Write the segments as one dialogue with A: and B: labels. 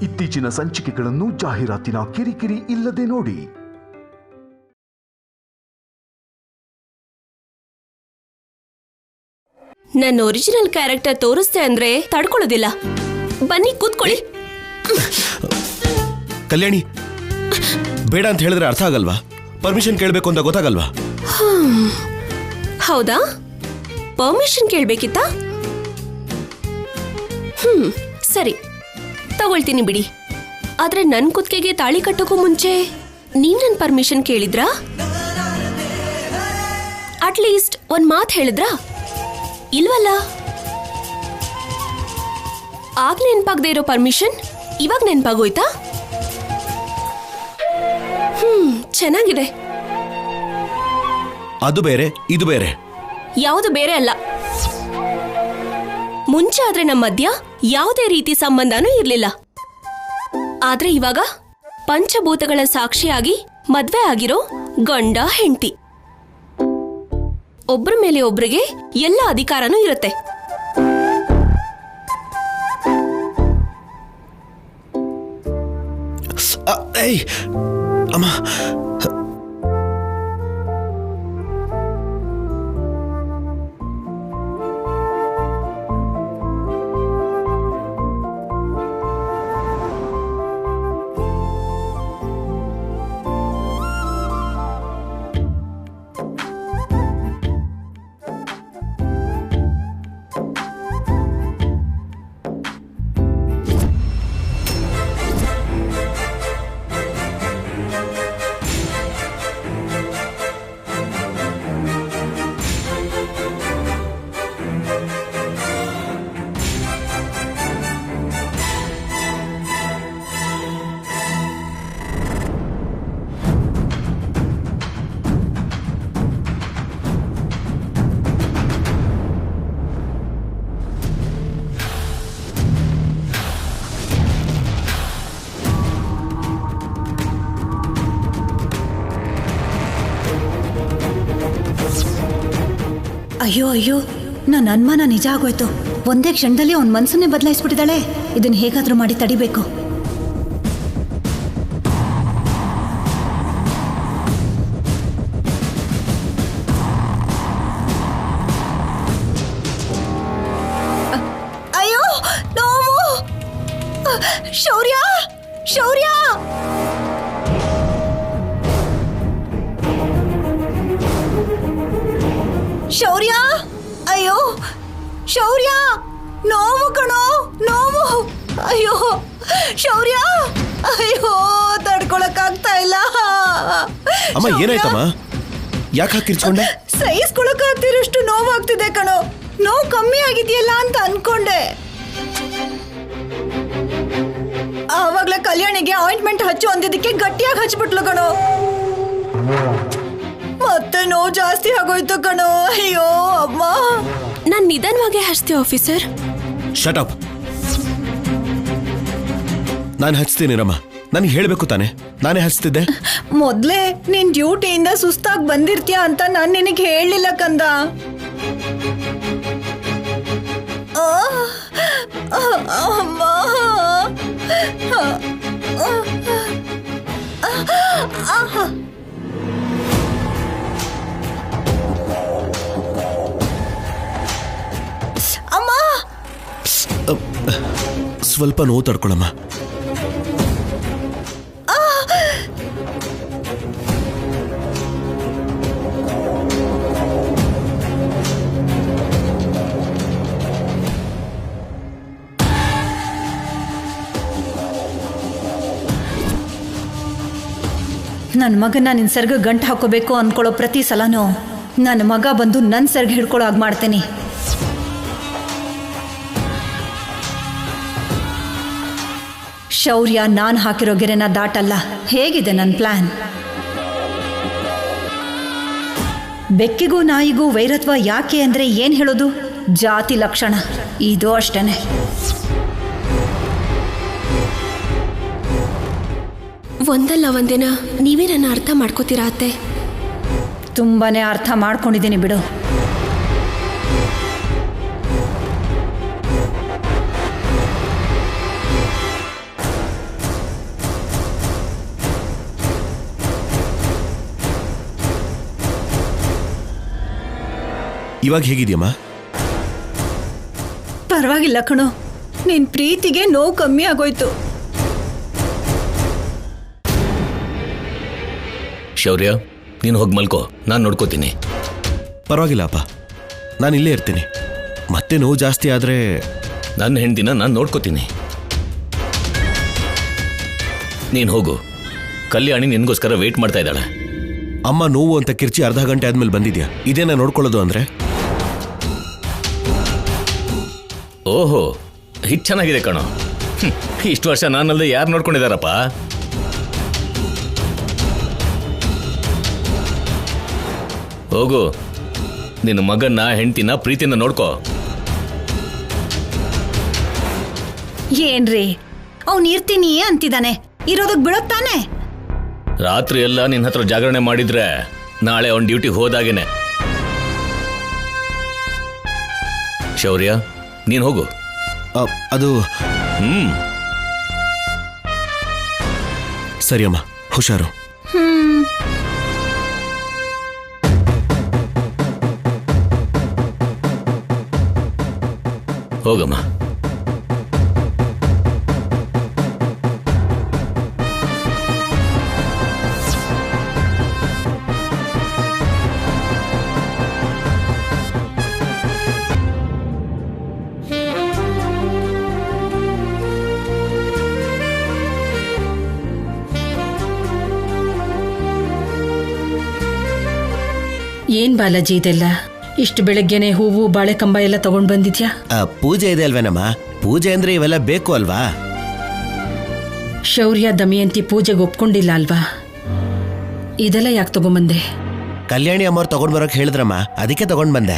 A: ಇತ್ತೀಚಿನ ಸಂಚಿಕೆಗಳನ್ನು ಜಾಹೀರಾತಿನ ಕಿರಿಕಿರಿ ಇಲ್ಲದೆ ನೋಡಿ.
B: ನನ್ನ ಒರಿಜಿನಲ್ ಕ್ಯಾರೆಕ್ಟರ್ ತೋರಿಸ್ತೆ ಅಂದ್ರೆ ತಡ್ಕೊಳ್ಳೋದಿಲ್ಲ. ಬನ್ನಿ ಕೂತ್ಕೊಳ್ಳಿ.
C: ಕಲ್ಯಾಣಿ, ಬೇಡ ಅಂತ ಹೇಳಿದ್ರೆ ಅರ್ಥ ಆಗಲ್ವಾ? ಪರ್ಮಿಷನ್ ಕೇಳಬೇಕು ಅಂತ ಗೊತ್ತಾಗಲ್ವಾ?
B: ಹೌದಾ, ಪರ್ಮಿಷನ್ ಕೇಳ್ಬೇಕಿತ್ತಾ? ಸರಿ, ತಗೊಳ್ತೀನಿ ಬಿಡಿ. ಆದ್ರೆ ನನ್ ಕುತ್ತಿಗೆಗೆ ತಾಳಿ ಕಟ್ಟೋಕ್ಕೂ ಮುಂಚೆ ನೀವ್ ನನ್ ಪರ್ಮಿಷನ್ ಕೇಳಿದ್ರಾ? ಅಟ್ಲೀಸ್ಟ್ ಒಂದ್ ಮಾತು ಹೇಳಿದ್ರಾ? ಇಲ್ವಲ್ಲ. ಆಗ ನೆನ್ಪಾಗದೆ ಇರೋ ಪರ್ಮಿಷನ್ ಇವಾಗ ನೆನ್ಪಾಗೋಯ್ತಾ? ಚೆನ್ನಾಗಿದೆ.
C: ಅದು ಬೇರೆ, ಇದು ಬೇರೆ.
B: ಯಾವುದು ಬೇರೆ ಅಲ್ಲ. ಮುಂಚೆ ಆದ್ರೆ ನಮ್ಮ ಮಧ್ಯ ಯಾವುದೇ ರೀತಿ ಸಂಬಂಧನೂ ಇರ್ಲಿಲ್ಲ. ಆದ್ರೆ ಇವಾಗ ಪಂಚಭೂತಗಳ ಸಾಕ್ಷಿಯಾಗಿ ಮದ್ವೆ ಆಗಿರೋ ಗಂಡ ಹೆಂಡತಿ, ಒಬ್ಬರ ಮೇಲೆ ಒಬ್ರಿಗೆ ಎಲ್ಲ ಅಧಿಕಾರನೂ ಇರುತ್ತೆ.
C: ಅಮ್ಮ,
D: ಅಯ್ಯೋ ಅಯ್ಯೋ, ನನ್ನ ಅನುಮಾನ ನಿಜ ಆಗೋಯ್ತು. ಒಂದೇ ಕ್ಷಣದಲ್ಲಿ ಅವನ ಮನಸ್ಸನ್ನೇ ಬದಲಾಯಿಸ್ಬಿಟ್ಟಿದ್ದಾಳೆ. ಇದನ್ನ ಹೇಗಾದ್ರೂ ಮಾಡಿ ತಡಿಬೇಕು. ಅಯ್ಯೋ ನೋವು! ಶೌರ್ಯ, ಶೌರ್ಯ! ಶೌರ್ಯ, ಅಯ್ಯೋ ಶೌರ್ಯ, ನೋವು ಕಣೋ, ನೋವು. ಅಯ್ಯೋ ಶೌರ್ಯ, ಅಯ್ಯೋ ತಡ್ಕೊಳಕ್ಕಾಗ್ತಾ ಇಲ್ಲ.
C: ಅಮ್ಮ, ಏನಾಯ್ತಮ್ಮ? ಯಾಕೆ ಹಾಕಿರ್ಚ್ಕೊಂಡೆ?
D: ಸಹಿಸ್ಕೊಳಕ್ಕಾಗ್ತಿರೋಷ್ಟು ನೋವಾಗ್ತಿದೆ ಕಣೋ. ನೋವು ಕಮ್ಮಿ ಆಗಿದೆಯಲ್ಲ ಅಂತ ಅನ್ಕೊಂಡೆ. ಆವಾಗ್ಲೇ ಕಲ್ಯಾಣಿಗೆ ಆಯಿಂಟ್ಮೆಂಟ್ ಹಚ್ಚು ಅಂದಿದ್ದಕ್ಕೆ ಗಟ್ಟಿಯಾಗಿ ಹಚ್ಬಿಟ್ಲು ಕಣೋ. ಮತ್ತೆ ನೋವು ಜಾಸ್ತಿ ಆಗೋಯ್ತು ಕಣೋ. ಅಯ್ಯೋ ಅಮ್ಮ.
B: ನಾನ್ ನಿಧಾನವಾಗಿ ಹಚ್ತೆ ಆಫೀಸರ್.
C: Shut up. ನಾನು ಹಚ್ತೀನಿ ರಮ್ಮ. ನನಗೆ ಹೇಳ್ಬೇಕು ತಾನೆ, ನಾನೇ ಹಚ್ತಿದ್ದೆ.
D: ಮೊದ್ಲೇ ನೀನ್ ಡ್ಯೂಟಿಯಿಂದ ಸುಸ್ತಾಗಿ ಬಂದಿರ್ತೀಯ ಅಂತ ನಾನು ನಿನಗೆ ಹೇಳಲಿಲ್ಲ ಕಂದ. ಅಮ್ಮ, ಅಮ್ಮ,
C: ಸ್ವಲ್ಪ ನೋವು ತಡ್ಕೊಳಮ್ಮ.
D: ನನ್ನ ಮಗನ ನಿನ್ನ ಸರ್ಗ ಗಂಟು ಹಾಕೋಬೇಕು ಅಂದ್ಕೊಳ್ಳೋ ಪ್ರತಿ ಸಲನೂ ನನ್ನ ಮಗ ಬಂದು ನನ್ನ ಸರ್ಗ ಹಿಡ್ಕೊಳ್ಳೋ ಹಾಗೆ ಮಾಡ್ತೀನಿ. ಶೌರ್ಯ ನಾನು ಹಾಕಿರೋ ಗೆರೆನ ದಾಟಲ್ಲ. ಹೇಗಿದೆ ನನ್ನ ಪ್ಲಾನ್? ಬೆಕ್ಕಿಗೂ ನಾಯಿಗೂ ವೈರತ್ವ ಯಾಕೆ ಅಂದರೆ ಏನು ಹೇಳೋದು? ಜಾತಿ ಲಕ್ಷಣ. ಇದು ಅಷ್ಟೇ.
B: ಒಂದಲ್ಲ ಒಂದಿನ ನೀವೇ ನನ್ನ ಅರ್ಥ ಮಾಡ್ಕೋತೀರಾ ಅತ್ತೆ?
D: ತುಂಬಾನೇ ಅರ್ಥ ಮಾಡ್ಕೊಂಡಿದ್ದೀನಿ ಬಿಡು.
C: ಇವಾಗ ಹೇಗಿದ್ಯಮ್ಮ?
D: ಪರವಾಗಿಲ್ಲ ಕಣೋ, ನಿನ್ ಪ್ರೀತಿಗೆ ನೋವು ಕಮ್ಮಿ ಆಗೋಯ್ತು.
E: ಶೌರ್ಯ, ನೀನು ಹೋಗಿ ಮಲ್ಕೋ, ನಾನು ನೋಡ್ಕೋತೀನಿ.
C: ಪರವಾಗಿಲ್ಲ ಅಪ್ಪ, ನಾನು ಇಲ್ಲೇ ಇರ್ತೀನಿ. ಮತ್ತೆ ನೋವು ಜಾಸ್ತಿ ಆದರೆ
E: ನನ್ನ ಹೆಂಡತಿನ ನಾನು ನೋಡ್ಕೋತೀನಿ. ನೀನು ಹೋಗು. ಕಲ್ಯಾಣಿ ನಿನಗೋಸ್ಕರ ವೇಟ್ ಮಾಡ್ತಾ ಇದ್ದಾಳೆ.
C: ಅಮ್ಮ ನೋವು ಅಂತ ಕಿರ್ಚಿ ಅರ್ಧ ಗಂಟೆ ಆದ್ಮೇಲೆ ಬಂದಿದ್ಯಾ. ಇದೇನ ನೋಡ್ಕೊಳ್ಳೋದು ಅಂದ್ರೆ?
E: ಓಹೋ, ಇದು ಚೆನ್ನಾಗಿದೆ ಕಣೋ. ಇಷ್ಟು ವರ್ಷ ನಾನಲ್ಲದೆ ಯಾರು ನೋಡ್ಕೊಂಡಿದ್ದಾರಪ್ಪ? ಹೋಗು, ನಿನ್ನ ಮಗನ್ನ ಹೆಂಡತಿನ ಪ್ರೀತಿಯಿಂದ ನೋಡ್ಕೋ.
D: ಏನ್ರಿ ಅವ್ನು ಇರ್ತೀನಿ ಅಂತಿದ್ದಾನೆ, ಇರೋದಕ್ ಬಿಡುತ್ತಾನೆ?
E: ರಾತ್ರಿ ಎಲ್ಲ ನಿನ್ನ ಹತ್ರ ಜಾಗರಣೆ ಮಾಡಿದ್ರೆ ನಾಳೆ ಅವನ್ ಡ್ಯೂಟಿಗೆ ಹೋದಾಗೇನೆ. ಶೌರ್ಯ, ನೀನು ಹೋಗು.
C: ಅದು ಸರಿ ಅಮ್ಮ, ಹುಷಾರು.
E: ಹೋಗಮ್ಮ.
F: ಏನ್ ಬಾಲಾಜಿ ಇದೆಲ್ಲ? ಇಷ್ಟು ಬೆಳಗ್ಗೆನೆ ಹೂವು ಬಾಳೆಕಂಬ ಎಲ್ಲ ತಗೊಂಡ್ ಬಂದಿದ್ಯಾ?
C: ಪೂಜೆ ಇದೆ ಅಲ್ವೇನಮ್ಮ? ಪೂಜೆ ಅಂದ್ರೆ ಇವೆಲ್ಲ ಬೇಕು ಅಲ್ವಾ?
F: ಶೌರ್ಯ ದಮಯಂತಿ ಪೂಜೆಗೆ ಒಪ್ಕೊಂಡಿಲ್ಲ ಅಲ್ವಾ? ಇದೆಲ್ಲ ಯಾಕೆ ತಗೊಂಬಂದೆ?
C: ಕಲ್ಯಾಣಿ ಅಮ್ಮವ್ರು ತಗೊಂಡ್ ಬರೋಕ್ ಹೇಳಿದ್ರಮ್ಮ, ಅದಕ್ಕೆ ತಗೊಂಡ್ ಬಂದೆ.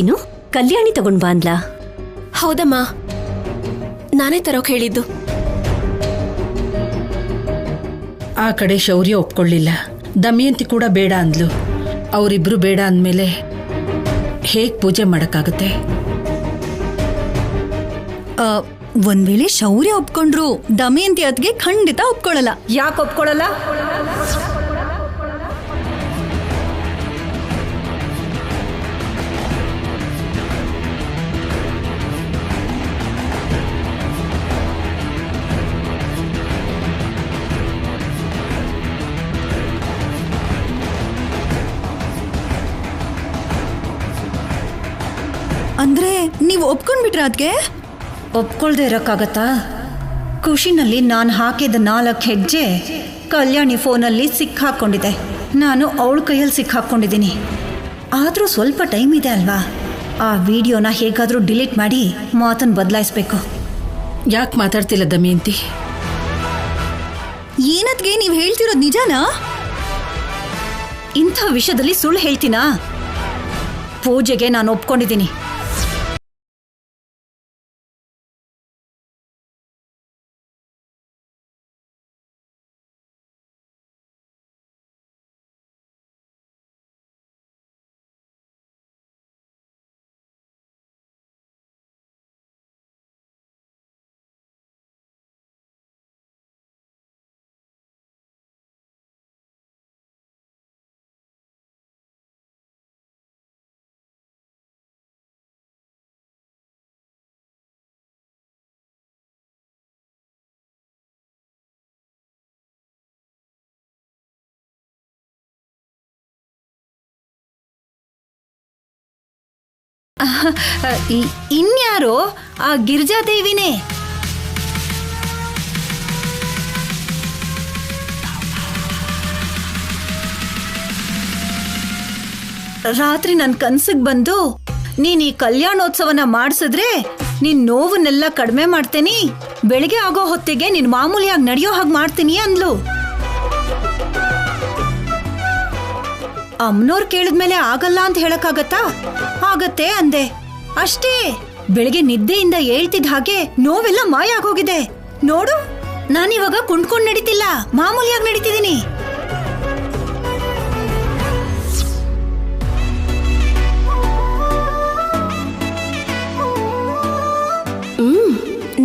B: ಏನು ಕಲ್ಯಾಣಿ ತಗೊಂಡ್ ಬಂದ್ಲಾ? ಹೌದಮ್ಮ, ನಾನೇ ತರೋಕ್ ಹೇಳಿದ್ದು.
F: ಆ ಕಡೆ ಶೌರ್ಯ ಒಪ್ಕೊಳ್ಳಿಲ್ಲ, ದಮಯಂತಿ ಕೂಡ ಬೇಡ ಅಂದ್ಲು. ಅವರಿಬ್ರು ಬೇಡ ಅಂದ್ಮೇಲೆ ಹೇಗ್ ಪೂಜೆ ಮಾಡಕ್ಕಾಗುತ್ತೆ?
D: ಒಂದ್ ವೇಳೆ ಶೌರ್ಯ ಒಪ್ಕೊಂಡ್ರು ದಮಯಂತಿ ಅದ್ಗೆ ಖಂಡಿತ ಒಪ್ಕೊಳ್ಳಲ್ಲ.
F: ಯಾಕೆ ಒಪ್ಕೊಳ್ಳಲ್ಲ?
D: ಅಂದ್ರೆ ನೀವು ಒಪ್ಕೊಂಡ್ಬಿಟ್ರ ಅದ್ಗೆ? ಒಪ್ಕೊಳ್ದೆ ಇರೋಕ್ಕಾಗತ್ತಾ? ಖುಷಿನಲ್ಲಿ ನಾನು ಹಾಕಿದ 4 ಹೆಜ್ಜೆ ಕಲ್ಯಾಣಿ ಫೋನಲ್ಲಿ ಸಿಕ್ಕಾಕೊಂಡಿದೆ. ನಾನು ಅವಳ ಕೈಯಲ್ಲಿ ಸಿಕ್ಕಾಕೊಂಡಿದ್ದೀನಿ. ಆದರೂ ಸ್ವಲ್ಪ ಟೈಮ್ ಇದೆ ಅಲ್ವಾ? ಆ ವಿಡಿಯೋನ ಹೇಗಾದರೂ ಡಿಲೀಟ್ ಮಾಡಿ ಮಾತನ್ನು ಬದಲಾಯಿಸ್ಬೇಕು.
F: ಯಾಕೆ ಮಾತಾಡ್ತಿಲ್ಲ ದಮಯಂತಿ?
D: ಏನದ್ಗೆ ನೀವು ಹೇಳ್ತಿರೋದು ನಿಜನಾ? ಇಂಥ ವಿಷಯದಲ್ಲಿ ಸುಳ್ಳು ಹೇಳ್ತೀನಾ? ಪೂಜೆಗೆ ನಾನು ಒಪ್ಕೊಂಡಿದ್ದೀನಿ. ಇನ್ಯಾರೋ ಆ ಗಿರಿಜಾದೇವಿನೇ. ರಾತ್ರಿ ನನ್ನ ಕನ್ಸಿಗೆ ಬಂದು ನೀನ್ ಈ ಕಲ್ಯಾಣೋತ್ಸವನ ಮಾಡಿಸಿದ್ರೆ ನಿನ್ ನೋವನ್ನೆಲ್ಲ ಕಡಿಮೆ ಮಾಡ್ತೀನಿ, ಬೆಳಿಗ್ಗೆ ಆಗೋ ಹೊತ್ತಿಗೆ ನಿನ್ ಮಾಮೂಲಿಯಾಗಿ ನಡೆಯೋ ಹಾಗೆ ಮಾಡ್ತೀನಿ ಅಂದ್ಲು. ಅಮ್ಮನವ್ರು ಕೇಳಿದ್ಮೇಲೆ ಆಗಲ್ಲ ಅಂತ ಹೇಳಕ್ಕಾಗತ್ತಾ? ಆಗತ್ತೆ ಅಂದೆ ಅಷ್ಟೇ. ಬೆಳಿಗ್ಗೆ ನಿದ್ದೆಯಿಂದ ಹೇಳ್ತಿದ್ದ ಹಾಗೆ ನೋವೆಲ್ಲ ಮಾಯ ಆಗೋಗಿದೆ. ನೋಡು, ನಾನಿವಾಗ ಕುಂಡ್ಕೊಂಡು ನಡೀತಿಲ್ಲ, ಮಾಮೂಲಿಯಾಗಿ ನಡೀತಿದ್ದೀನಿ.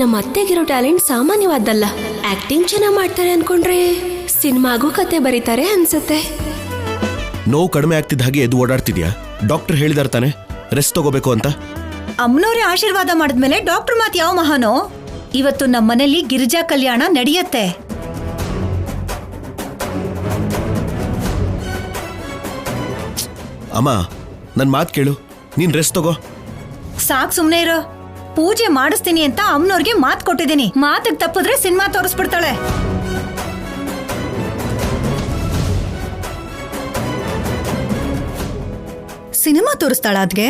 B: ನಮ್ಮ ಅತ್ತೆಗಿರೋ ಟ್ಯಾಲೆಂಟ್ ಸಾಮಾನ್ಯವಾದ್ದಲ್ಲ. ಆಕ್ಟಿಂಗ್ ಚೆನ್ನಾಗಿ ಮಾಡ್ತಾರೆ ಅನ್ಕೊಂಡ್ರೆ ಸಿನಿಮಾಗೂ ಕತೆ ಬರೀತಾರೆ ಅನ್ಸುತ್ತೆ.
C: ನೋವು ಕಡಿಮೆ ಆಗ್ತಿದ್ದ ಹಾಗೆ ಎದ್ದು ಓಡಾಡ್ತಿದ್ಯಾ? ಡಾಕ್ಟರ್ ಹೇಳಿದಾರ ತಾನೆ ರೆಸ್ಟ್ ತಗೋಬೇಕು ಅಂತ.
D: ಅಮ್ಮನವ್ರೆ ಆಶೀರ್ವಾದ ಮಾಡಿದ್ಮೇಲೆ ಡಾಕ್ಟರ್ ಮಾತು ಯಾವ ಮಹಾನೋ. ಇವತ್ತು ನಮ್ಮ ಮನೇಲಿ ಗಿರಿಜಾ ಕಲ್ಯಾಣ ನಡೆಯತ್ತೆ.
C: ಅಮ್ಮ, ನನ್ನ ಮಾತು ಕೇಳು, ನೀನ್ ರೆಸ್ಟ್ ತಗೋ.
D: ಸಾಕ್ ಸುಮ್ನೆ ಇರೋ. ಪೂಜೆ ಮಾಡಿಸ್ತೀನಿ ಅಂತ ಅಮ್ಮನವ್ರಿಗೆ ಮಾತು ಕೊಟ್ಟಿದ್ದೀನಿ. ಮಾತಿಗೆ ತಪ್ಪಿದ್ರೆ ಸಿನಿಮಾ ತೋರಿಸ್ಬಿಡ್ತಾಳೆ. ಸಿನಿಮಾ ತೋರಿಸ್ತಾಳ ಅದ್ಗೆ?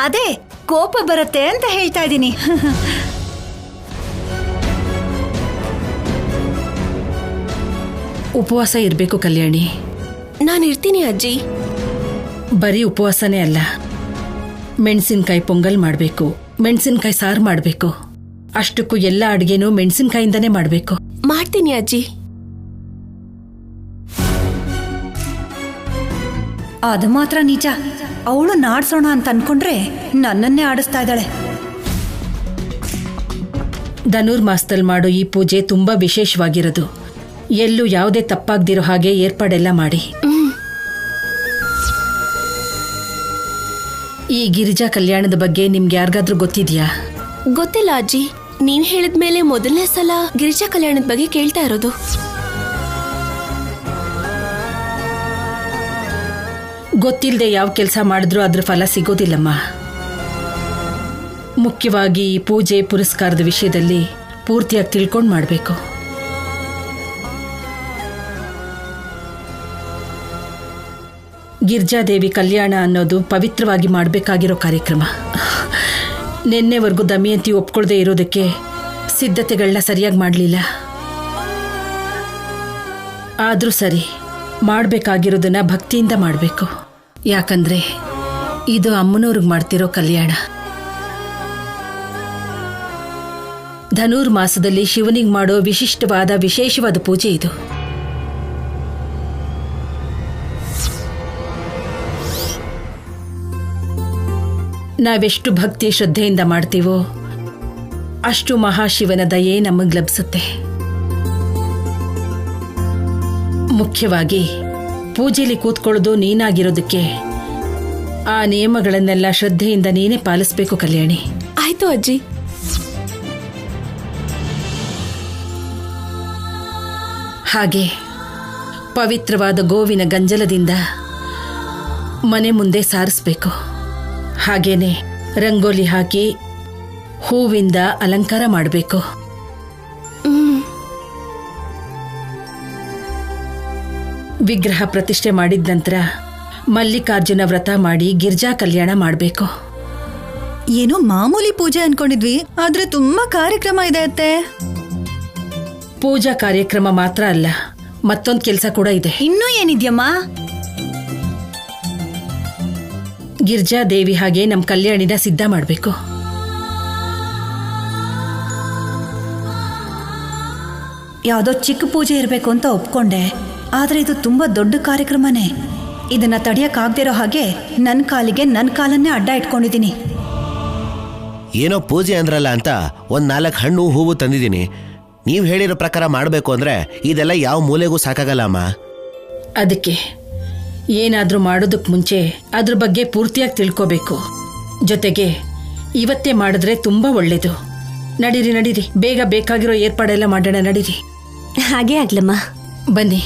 D: ಅದೇ ಕೋಪ ಬರುತ್ತೆ ಅಂತ ಹೇಳ್ತಾ ಇದ್ದೀನಿ.
F: ಉಪವಾಸ ಇರಬೇಕು ಕಲ್ಯಾಣಿ.
B: ನಾನು ಇರ್ತೀನಿ ಅಜ್ಜಿ.
F: ಬರೀ ಉಪವಾಸನೇ ಅಲ್ಲ, ಮೆಣಸಿನ್ಕಾಯಿ ಪೊಂಗಲ್ ಮಾಡಬೇಕು, ಮೆಣಸಿನ್ಕಾಯಿ ಸಾರು ಮಾಡಬೇಕು. ಅಷ್ಟಕ್ಕೂ ಎಲ್ಲ ಅಡುಗೆನೂ ಮೆಣಸಿನ್ಕಾಯಿಂದನೇ ಮಾಡಬೇಕು.
B: ಮಾಡ್ತೀನಿ ಅಜ್ಜಿ.
D: ಅದು ಮಾತ್ರ ನಿಜ. ಅವಳು ನಾಡ್ಸೋಣ ಅಂತ ಅನ್ಕೊಂಡ್ರೆ ನನ್ನನ್ನೇ ಆಡಿಸ್ತಾ ಇದ್ದಾಳೆ.
F: ಧನುರ್ಮಾಸದಲ್ಲಿ ಮಾಡೋ ಈ ಪೂಜೆ ತುಂಬಾ ವಿಶೇಷವಾಗಿರೋದು. ಎಲ್ಲೂ ಯಾವುದೇ ತಪ್ಪಾಗ್ದಿರೋ ಹಾಗೆ ಏರ್ಪಾಡೆಲ್ಲ ಮಾಡಿ. ಈ ಗಿರಿಜಾ ಕಲ್ಯಾಣದ ಬಗ್ಗೆ ನಿಮ್ಗೆ ಯಾರಿಗಾದ್ರೂ ಗೊತ್ತಿದ್ಯಾ?
B: ಗೊತ್ತಿಲ್ಲ ಅಜ್ಜಿ. ನೀವ್ ಹೇಳಿದ್ಮೇಲೆ ಮೊದಲನೇ ಸಲ ಗಿರಿಜಾ ಕಲ್ಯಾಣದ ಬಗ್ಗೆ ಕೇಳ್ತಾ ಇರೋದು.
F: ಗೊತ್ತಿಲ್ಲದೆ ಯಾವ ಕೆಲಸ ಮಾಡಿದ್ರೂ ಅದ್ರ ಫಲ ಸಿಗೋದಿಲ್ಲಮ್ಮ. ಮುಖ್ಯವಾಗಿ ಈ ಪೂಜೆ ಪುರಸ್ಕಾರದ ವಿಷಯದಲ್ಲಿ ಪೂರ್ತಿಯಾಗಿ ತಿಳ್ಕೊಂಡು ಮಾಡಬೇಕು. ಗಿರ್ಜಾದೇವಿ ಕಲ್ಯಾಣ ಅನ್ನೋದು ಪವಿತ್ರವಾಗಿ ಮಾಡಬೇಕಾಗಿರೋ ಕಾರ್ಯಕ್ರಮ. ನಿನ್ನೆವರೆಗೂ ದಮಯಂತಿ ಒಪ್ಕೊಳ್ದೇ ಇರೋದಕ್ಕೆ ಸಿದ್ಧತೆಗಳನ್ನ ಸರಿಯಾಗಿ ಮಾಡಲಿಲ್ಲ. ಆದರೂ ಸರಿ, ಮಾಡಬೇಕಾಗಿರೋದನ್ನ ಭಕ್ತಿಯಿಂದ ಮಾಡಬೇಕು. ಯಾಕಂದ್ರೆ ಇದು ಅಮ್ಮನವ್ರಿಗೆ ಮಾಡ್ತಿರೋ ಕಲ್ಯಾಣ. ಧನುರ್ಮಾಸದಲ್ಲಿ ಶಿವನಿಗೆ ಮಾಡೋ ವಿಶೇಷವಾದ ಪೂಜೆ ಇದು. ನಾವೆಷ್ಟು ಭಕ್ತಿ ಶ್ರದ್ಧೆಯಿಂದ ಮಾಡ್ತೀವೋ ಅಷ್ಟು ಮಹಾಶಿವನ ದಯೆ ನಮಗೆ ಲಭಿಸುತ್ತೆ. ಮುಖ್ಯವಾಗಿ ಪೂಜೆಯಲ್ಲಿ ಕೂತ್ಕೊಳ್ಳೋದು ನೀನಾಗಿರೋದಕ್ಕೆ ಆ ನಿಯಮಗಳನ್ನೆಲ್ಲ ಶ್ರದ್ಧೆಯಿಂದ ನೀನೇ ಪಾಲಿಸಬೇಕು ಕಲ್ಯಾಣಿ.
B: ಆಯ್ತು ಅಜ್ಜಿ.
F: ಹಾಗೆ ಪವಿತ್ರವಾದ ಗೋವಿನ ಗಂಜಲದಿಂದ ಮನೆ ಮುಂದೆ ಸಾರಿಸ್ಬೇಕು. ಹಾಗೇನೆ ರಂಗೋಲಿ ಹಾಕಿ ಹೂವಿಂದ ಅಲಂಕಾರ ಮಾಡಬೇಕು. ವಿಗ್ರಹ ಪ್ರತಿಷ್ಠೆ ಮಾಡಿದ ನಂತರ ಮಲ್ಲಿಕಾರ್ಜುನ ವ್ರತ ಮಾಡಿ ಗಿರ್ಜಾ ಕಲ್ಯಾಣ ಮಾಡಬೇಕು.
D: ಏನೋ ಮಾಮೂಲಿ ಪೂಜೆ ಅನ್ಕೊಂಡಿದ್ವಿ, ಆದ್ರೆ ತುಂಬಾ ಕಾರ್ಯಕ್ರಮ ಇದೆ ಅತ್ತೆ.
F: ಪೂಜಾ ಕಾರ್ಯಕ್ರಮ ಮಾತ್ರ ಅಲ್ಲ, ಮತ್ತೊಂದು ಕೆಲಸ ಕೂಡ ಇದೆ.
D: ಇನ್ನೂ ಏನಿದ್ಯಮ್ಮ?
F: ಗಿರ್ಜಾ ದೇವಿ ಹಾಗೆ ನಮ್ಮ ಕಲ್ಯಾಣಿನ ಸಿದ್ಧ ಮಾಡಬೇಕು.
D: ಯಾವುದೋ ಚಿಕ್ಕ ಪೂಜೆ ಇರಬೇಕು ಅಂತ ಒಪ್ಕೊಂಡೆ, ಆದ್ರೆ ಇದು ತುಂಬಾ ದೊಡ್ಡ ಕಾರ್ಯಕ್ರಮನೇ. ಇದನ್ನ ತಡೆಯಕ್ಕಾಗ್ದಿರೋ ಹಾಗೆ ನನ್ನ ಕಾಲಿಗೆ ನನ್ನ ಕಾಲನ್ನೇ ಅಡ್ಡ ಇಟ್ಕೊಂಡಿದ್ದೀನಿ.
C: ಏನೋ ಪೂಜೆ ಅಂದ್ರಲ್ಲ ಅಂತ 4 ಹಣ್ಣು ಹೂವು ತಂದಿದ್ದೀನಿ. ನೀವು ಹೇಳಿರೋ ಪ್ರಕಾರ ಮಾಡಬೇಕು ಅಂದ್ರೆ ಇದೆಲ್ಲ ಯಾವ ಮೂಲೆಗೂ ಸಾಕಾಗಲ್ಲ ಅಮ್ಮ.
F: ಅದಕ್ಕೆ ಏನಾದರೂ ಮಾಡೋದಕ್ಕೆ ಮುಂಚೆ ಅದ್ರ ಬಗ್ಗೆ ಪೂರ್ತಿಯಾಗಿ ತಿಳ್ಕೋಬೇಕು. ಜೊತೆಗೆ ಇವತ್ತೇ ಮಾಡಿದ್ರೆ ತುಂಬಾ ಒಳ್ಳೇದು. ನಡೀರಿ, ಬೇಗ ಬೇಕಾಗಿರೋ ಏರ್ಪಾಡೆಲ್ಲ ಮಾಡೋಣ. ನಡೀರಿ.
B: ಹಾಗೆ ಆಗ್ಲಮ್ಮ.
F: ಬನ್ನಿ.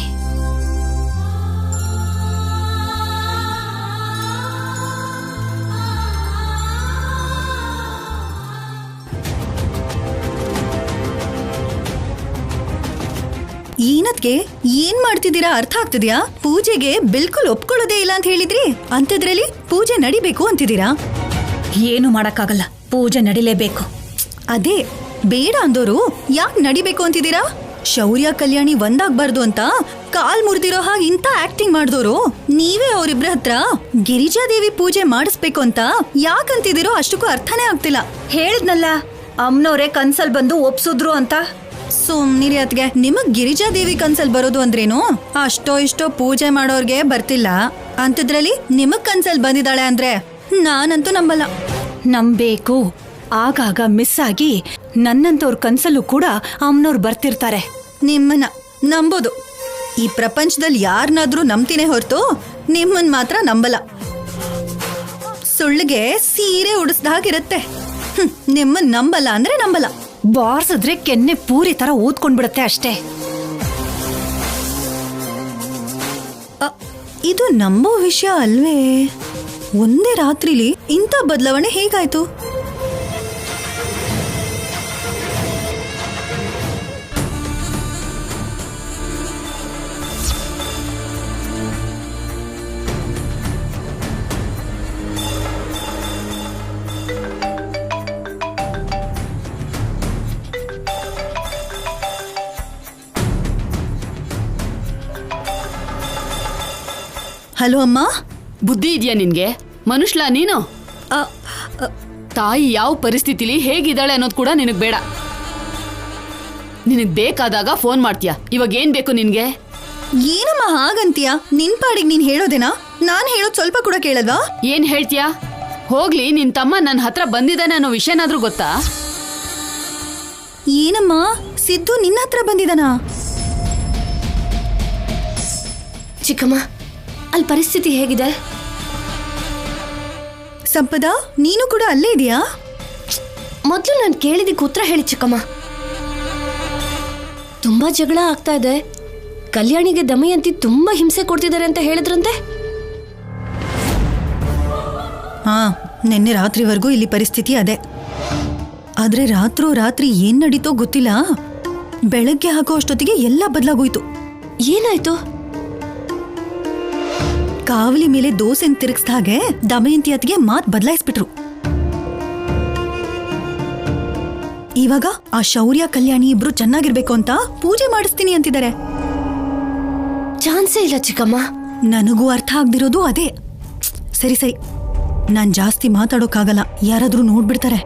D: ಏನದ್ಗೆ ಏನ್ ಮಾಡ್ತಿದ್ದೀರಾ? ಅರ್ಥ ಆಗ್ತಿದ್ಯಾ? ಪೂಜೆಗೆ ಬಿಲ್ಕುಲ್ ಒಪ್ಕೊಳ್ಳೋದೇ ಇಲ್ಲ ಅಂತ ಹೇಳಿದ್ರಿ, ಅಂಥದ್ರಲ್ಲಿ ಪೂಜೆ ನಡಿಬೇಕು ಅಂತಿದ್ದೀರಾ? ಏನು ಮಾಡಕ್ಕಾಗಲ್ಲ, ಪೂಜೆ ನಡಿಲೇಬೇಕು. ಅದೇ ಬೇಡ ಅಂದೋರು ಯಾಕೆ ನಡಿಬೇಕು ಅಂತಿದ್ದೀರಾ? ಶೌರ್ಯ ಕಲ್ಯಾಣಿ ಒಂದಾಗ್ಬಾರ್ದು ಅಂತ ಕಾಲ್ ಮುರಿದಿರೋ ಹಾಗೆ ಇಂಥ ಆಕ್ಟಿಂಗ್ ಮಾಡಿದೋರು ನೀವೇ. ಅವರಿಬ್ರ ಹತ್ರ ಗಿರಿಜಾದೇವಿ ಪೂಜೆ ಮಾಡಿಸ್ಬೇಕು ಅಂತ ಯಾಕಂತಿದ್ದೀರೋ ಅಷ್ಟಕ್ಕೂ ಅರ್ಥನೇ ಆಗ್ತಿಲ್ಲ. ಹೇಳಿದ್ನಲ್ಲ, ಅಮ್ಮನವ್ರೆ ಕನ್ಸಲ್ ಬಂದು ಒಪ್ಸಿದ್ರು ಅಂತ. ಸುಮ್ನಿರಿ ಅತ್ಗೆ, ನಿಮಗ್ ಗಿರಿಜಾದೇವಿ ಕನ್ಸಲ್ ಬರೋದು ಅಂದ್ರೇನು? ಅಷ್ಟೋ ಇಷ್ಟೋ ಪೂಜೆ ಮಾಡೋರ್ಗೆ ಬರ್ತಿಲ್ಲ ಅಂತಿದ್ರಲ್ಲಿ ನಿಮಗ್ ಕನ್ಸಲ್ ಬಂದಿದ್ದಾಳೆ ಅಂದ್ರೆ ನಾನಂತೂ ನಂಬಲ್ಲ. ನಂಬೇಕು. ಆಗಾಗ ಮಿಸ್ ಆಗಿ ನನ್ನಂತವ್ರ ಕನ್ಸಲ್ಲೂ ಕೂಡ ಅಮ್ಮನವ್ರು ಬರ್ತಿರ್ತಾರೆ. ನಿಮ್ಮನ್ನ ನಂಬೋದು. ಈ ಪ್ರಪಂಚದಲ್ಲಿ ಯಾರನ್ನಾದ್ರೂ ನಂಬ್ತೀನಿ ಹೊರತು ನಿಮ್ಮನ್ ಮಾತ್ರ ನಂಬಲ್ಲ. ಸುಳ್ಳಿಗೆ ಸೀರೆ ಉಡಿಸ್ದಾಗಿರುತ್ತೆ. ನಿಮ್ಮನ್ ನಂಬಲ್ಲ ಅಂದ್ರೆ ನಂಬಲ್ಲ.
G: ಬಾರ್ಸಿದ್ರೆ ಕೆನ್ನೆ ಪೂರಿ ತರ ಊದ್ಕೊಂಡ್ಬಿಡತ್ತೆ ಅಷ್ಟೇ.
D: ಇದು ನಂಬೋ ವಿಷಯ ಅಲ್ವೇ? ಒಂದೇ ರಾತ್ರಿಲಿ ಇಂಥ ಬದಲಾವಣೆ ಹೇಗಾಯ್ತು? ಹಲೋ ಅಮ್ಮ.
H: ಬುದ್ಧಿ ಇದೆಯಾ ನಿನ್ಗೆ? ಮನುಷ್ಯಲ ನೀನು? ತಾಯಿ ಯಾವ ಪರಿಸ್ಥಿತಿಲಿ ಹೇಗಿದ್ದಾಳೆ ಅನ್ನೋದು ಕೂಡ ನಿನಗ್ ಬೇಡ. ನಿನಗ್ ಬೇಕಾದಾಗ ಫೋನ್ ಮಾಡ್ತೀಯ. ಇವಾಗ ಏನ್ ಬೇಕು ನಿನ್ಗೆ?
D: ಏನಮ್ಮ ಹಾಗಂತೀಯ? ನಿನ್ ಪಾಡಿಗೆ ನೀನ್ ಹೇಳೋದೇನಾ? ನಾನ್ ಹೇಳೋದ್ ಸ್ವಲ್ಪ ಕೂಡ ಕೇಳಲ್ವಾ?
H: ಏನ್ ಹೇಳ್ತೀಯ? ಹೋಗ್ಲಿ, ನಿನ್ ತಮ್ಮ ನನ್ನ ಹತ್ರ ಬಂದಿದ್ದಾನೆ ಅನ್ನೋ ವಿಷಯನಾದ್ರೂ ಗೊತ್ತಾ?
D: ಏನಮ್ಮ, ಸಿದ್ದು ನಿನ್ನ ಹತ್ರ ಬಂದಿದ್ದಾನಾ?
B: ಚಿಕ್ಕಮ್ಮ, ಅಲ್ಲಿ ಪರಿಸ್ಥಿತಿ ಹೇಗಿದೆ?
D: ಸಂಪದ, ನೀನು ಕೂಡ ಅಲ್ಲೇ ಇದೆಯಾ?
B: ಮೊದಲು ನಾನು ಕೇಳಿದಕ್ಕೆ ಉತ್ತರ ಹೇಳಿ ಚಿಕ್ಕಮ್ಮ. ತುಂಬಾ ಜಗಳ ಆಗ್ತಾ ಇದೆ. ಕಲ್ಯಾಣಿಗೆ ದಮಯಂತಿ ತುಂಬಾ ಹಿಂಸೆ ಕೊಡ್ತಿದ್ದಾರೆ ಅಂತ ಹೇಳಿದ್ರಂತೆ.
D: ಹಾ, ನಿನ್ನೆ ರಾತ್ರಿವರೆಗೂ ಇಲ್ಲಿ ಪರಿಸ್ಥಿತಿ ಅದೇ. ಆದ್ರೆ ರಾತ್ರಿ ಏನ್ ನಡೀತೋ ಗೊತ್ತಿಲ್ಲ. ಬೆಳಗ್ಗೆ ಹಾಕೋ ಅಷ್ಟೊತ್ತಿಗೆ ಎಲ್ಲ ಬದಲಾಗೋಯ್ತು.
B: ಏನಾಯ್ತು?
D: ಕಾವಲಿ ಮೇಲೆ ದೋಸೆ ತಿರುಗಿಸಿದ ಹಾಗೆ ದಮಯಂತಿ ಅತ್ತಿಗೆ ಮಾತ್ ಬದಲಾಯಿಸ್ಬಿಟ್ರು. ಇವಾಗ ಆ ಶೌರ್ಯ ಕಲ್ಯಾಣಿ ಇಬ್ರು ಚೆನ್ನಾಗಿರ್ಬೇಕು ಅಂತ ಪೂಜೆ ಮಾಡಿಸ್ತೀನಿ ಅಂತಿದ್ದಾರೆ.
B: ಚಾನ್ಸೇ ಇಲ್ಲ ಚಿಕ್ಕಮ್ಮ.
D: ನನಗೂ ಅರ್ಥ ಆಗ್ದಿರೋದು ಅದೇ. ಸರಿ, ನಾನ್ ಜಾಸ್ತಿ ಮಾತಾಡೋಕ್ಕಾಗಲ್ಲ, ಯಾರಾದ್ರೂ ನೋಡ್ಬಿಡ್ತಾರೆ.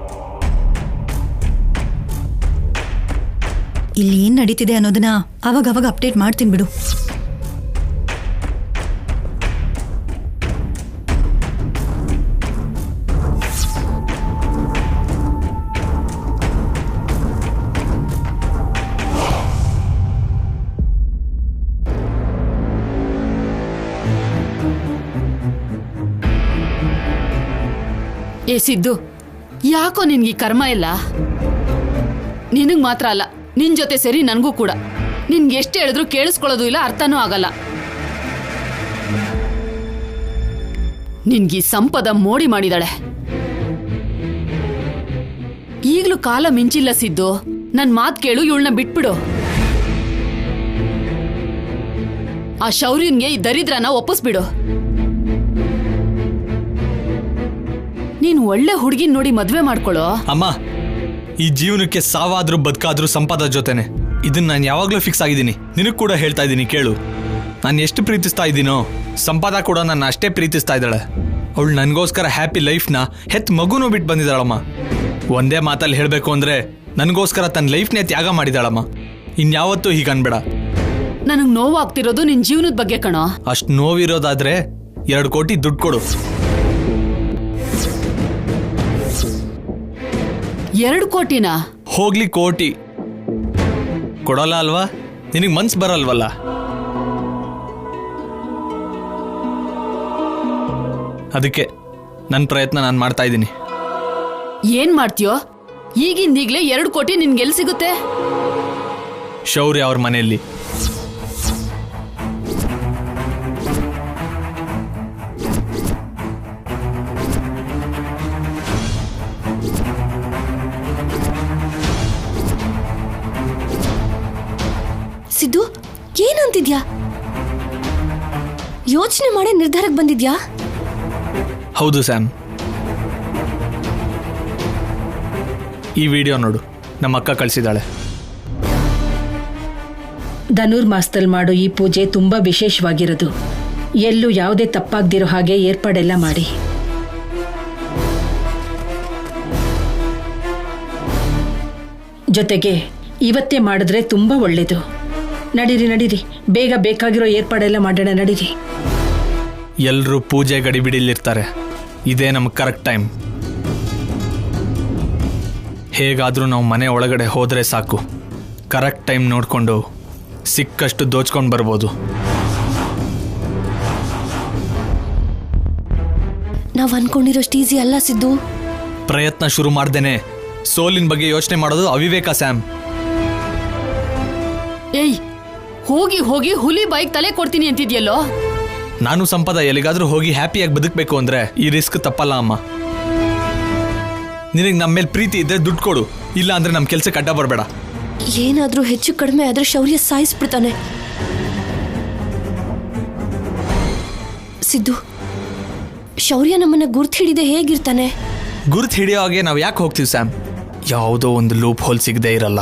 D: ಇಲ್ಲಿ ಏನ್ ನಡೀತಿದೆ ಅನ್ನೋದನ್ನ ಅವಾಗ ಅಪ್ಡೇಟ್ ಮಾಡ್ತೀನಿ ಬಿಡು.
H: ಏ ಸಿದ್ದು, ಯಾಕೋ ನಿನ್ಗೆ ಕರ್ಮ ಇಲ್ಲ? ನಿನಗ್ ಮಾತ್ರ ಅಲ್ಲ, ನಿನ್ ಜೊತೆ ಸರಿ ನನಗೂ ಕೂಡ. ನಿನ್ಗೆ ಎಷ್ಟು ಹೇಳಿದ್ರು ಕೇಳಿಸ್ಕೊಳ್ಳೋದು ಇಲ್ಲ, ಅರ್ಥನೂ ಆಗಲ್ಲ. ನಿನ್ಗೆ ಸಂಪದ ಮೋಡಿ ಮಾಡಿದಾಳೆ. ಈಗ್ಲೂ ಕಾಲ ಮಿಂಚಿಲ್ಲ ಸಿದ್ದು. ನನ್ ಮಾತ್ ಕೇಳು, ಇವಳನ್ನ ಬಿಟ್ಬಿಡು. ಆ ಶೌರ್ಯನ್ಗೆ ಈ ದರಿದ್ರನ ಒಪ್ಪಿಸ್ಬಿಡು. ನೀನು ಒಳ್ಳೆ ಹುಡುಗಿನ ನೋಡಿ ಮದ್ವೆ ಮಾಡ್ಕೊಳ್ಳೋ.
I: ಅಮ್ಮ, ಈ ಜೀವನಕ್ಕೆ ಸಾವಾದ್ರೂ ಬದುಕಾದ್ರೂ ಸಂಪದ ಜೊತೆನೆ. ಇದನ್ನ ನಾನು ಯಾವಾಗ್ಲೂ ಫಿಕ್ಸ್ ಆಗಿದ್ದೀನಿ. ನಿನಗ್ ಕೂಡ ಹೇಳ್ತಾ ಇದ್ದೀನಿ ಕೇಳು. ನಾನು ಎಷ್ಟು ಪ್ರೀತಿಸ್ತಾ ಇದ್ದೀನೋ, ಸಂಪದ ಕೂಡ ನನ್ನ ಅಷ್ಟೇ ಪ್ರೀತಿಸ್ತಾ ಇದ್ದಾಳೆ. ಅವಳು ನನಗೋಸ್ಕರ ಹ್ಯಾಪಿ ಲೈಫ್ನ ಹೆತ್ ಮಗುನೂ ಬಿಟ್ಟು ಬಂದಿದ್ದಾಳಮ್ಮ. ಒಂದೇ ಮಾತಲ್ಲಿ ಹೇಳಬೇಕು ಅಂದ್ರೆ ನನಗೋಸ್ಕರ ತನ್ನ ಲೈಫ್ನೇ ತ್ಯಾಗ ಮಾಡಿದಾಳಮ್ಮ. ಇನ್ಯಾವತ್ತೂ ಹೀಗೆ ಅನ್ಬೇಡ.
H: ನನಗ್ ನೋವಾಗ್ತಿರೋದು ನಿನ್ ಜೀವನದ ಬಗ್ಗೆ ಕಣೋ.
I: ಅಷ್ಟು ನೋವಿರೋದಾದ್ರೆ 2 ಕೋಟಿ ದುಡ್ಡು ಕೊಡು.
H: 2 ಕೋಟಿನಾ?
I: ಹೋಗ್ಲಿ ಕೋಟಿ ಕೊಡಲ್ಲ ಅಲ್ವಾ? ನಿನಗೆ ಮನ್ಸು ಬರಲ್ವಲ್ಲ? ಅದಕ್ಕೆ ನನ್ನ ಪ್ರಯತ್ನ ನಾನು ಮಾಡ್ತಾ ಇದ್ದೀನಿ.
H: ಏನ್ ಮಾಡ್ತೀಯೋ? ಈಗಿಂದೀಗ್ಲೇ 2 ಕೋಟಿ ನಿನ್ಗೆಲ್ ಸಿಗುತ್ತೆ?
I: ಶೌರ್ಯ ಅವ್ರ ಮನೆಯಲ್ಲಿ.
B: ಸಿದ್ದು, ಏನಂತಿದ್ಯಾ? ಯೋಚನೆ ಮಾಡಿ ನಿರ್ಧಾರಕ್ಕೆ ಬಂದಿದ್ಯಾ?
I: ಹೌದು ಸ್ಯಾಮ್. ಈ ವಿಡಿಯೋ ನೋಡು, ನಮ್ಮ ಅಕ್ಕ ಕಳಿಸಿದಾಳೆ.
F: ಧನುರ್ಮಾಸದಲ್ಲಿ ಮಾಡೋ ಈ ಪೂಜೆ ತುಂಬಾ ವಿಶೇಷವಾಗಿರೋದು. ಎಲ್ಲೂ ಯಾವುದೇ ತಪ್ಪಾಗ್ದಿರೋ ಹಾಗೆ ಏರ್ಪಾಡೆಲ್ಲ ಮಾಡಿ. ಜೊತೆಗೆ ಇವತ್ತೇ ಮಾಡಿದ್ರೆ ತುಂಬಾ ಒಳ್ಳೇದು. ನಡೀರಿ, ಬೇಗ ಬೇಕಾಗಿರೋ ಏರ್ಪಾಡೆಲ್ಲ ಮಾಡೋಣ. ನಡೀರಿ.
I: ಎಲ್ಲರೂ ಪೂಜೆ ಗಡಿಬಿಡಿಲಿರ್ತಾರೆ. ಇದೇ ನಮ್ಗೆ ಕರೆಕ್ಟ್ ಟೈಮ್. ಹೇಗಾದರೂ ನಾವು ಮನೆ ಒಳಗಡೆ ಹೋದರೆ ಸಾಕು. ಕರೆಕ್ಟ್ ಟೈಮ್ ನೋಡಿಕೊಂಡು ಸಿಕ್ಕಷ್ಟು ದೋಚ್ಕೊಂಡು ಬರ್ಬೋದು.
B: ನಾವ್ ಅನ್ಕೊಂಡಿರೋಷ್ಟು ಈಸಿ ಅಲ್ಲ ಸಿದ್ದು.
I: ಪ್ರಯತ್ನ ಶುರು ಮಾಡ್ದೇನೆ ಸೋಲಿನ ಬಗ್ಗೆ ಯೋಚನೆ ಮಾಡೋದು ಅವಿವೇಕ ಸ್ಯಾಮ್.
H: ಏಯ್, ಹೋಗಿ ಹೋಗಿ ಹುಲಿ ಬಾಯಿಗೆ ತಲೆ ಕೊಡ್ತೀನಿ ಅಂತಿದ್ಯಲ್ಲೋ.
I: ನಾನು ಸಂಪದ ಎಲ್ಲಿಗಾದ್ರೂ ಹೋಗಿ ಹ್ಯಾಪಿಯಾಗಿ ಬದುಕಬೇಕು ಅಂದ್ರೆ ಈ ರಿಸ್ಕ್ ತಪ್ಪಲ್ಲ ಅಮ್ಮ. ನಿನಗೆ ನಮ್ಮ ಮೇಲೆ ಪ್ರೀತಿ ಇದ್ರೆ ದುಡ್ಡು ಕೊಡು, ಇಲ್ಲ ಅಂದ್ರೆ ನಮ್ಮ ಕೆಲ್ಸಕ್ಕೆ ಅಡ್ಡ ಬರಬೇಡ.
B: ಏನಾದ್ರೂ ಹೆಚ್ಚು ಕಡಿಮೆ ಆದ್ರೆ ಶೌರ್ಯ ಸಾಯಿಸ್ಬಿಡ್ತಾನೆ. ಸಿದ್ದು, ಶೌರ್ಯ ನಮ್ಮನ್ನ ಗುರ್ತು ಹಿಡಿದೆ ಹೇಗಿರ್ತಾನೆ?
I: ಗುರ್ತು ಹಿಡಿಯೋ ಹಾಗೆ ನಾವು ಯಾಕೆ ಹೋಗ್ತೀವಿ ಸ್ಯಾಮ್? ಯಾವುದೋ ಒಂದು ಲೂಪ್ ಹೋಲ್ ಸಿಗದೆ ಇರಲ್ಲ.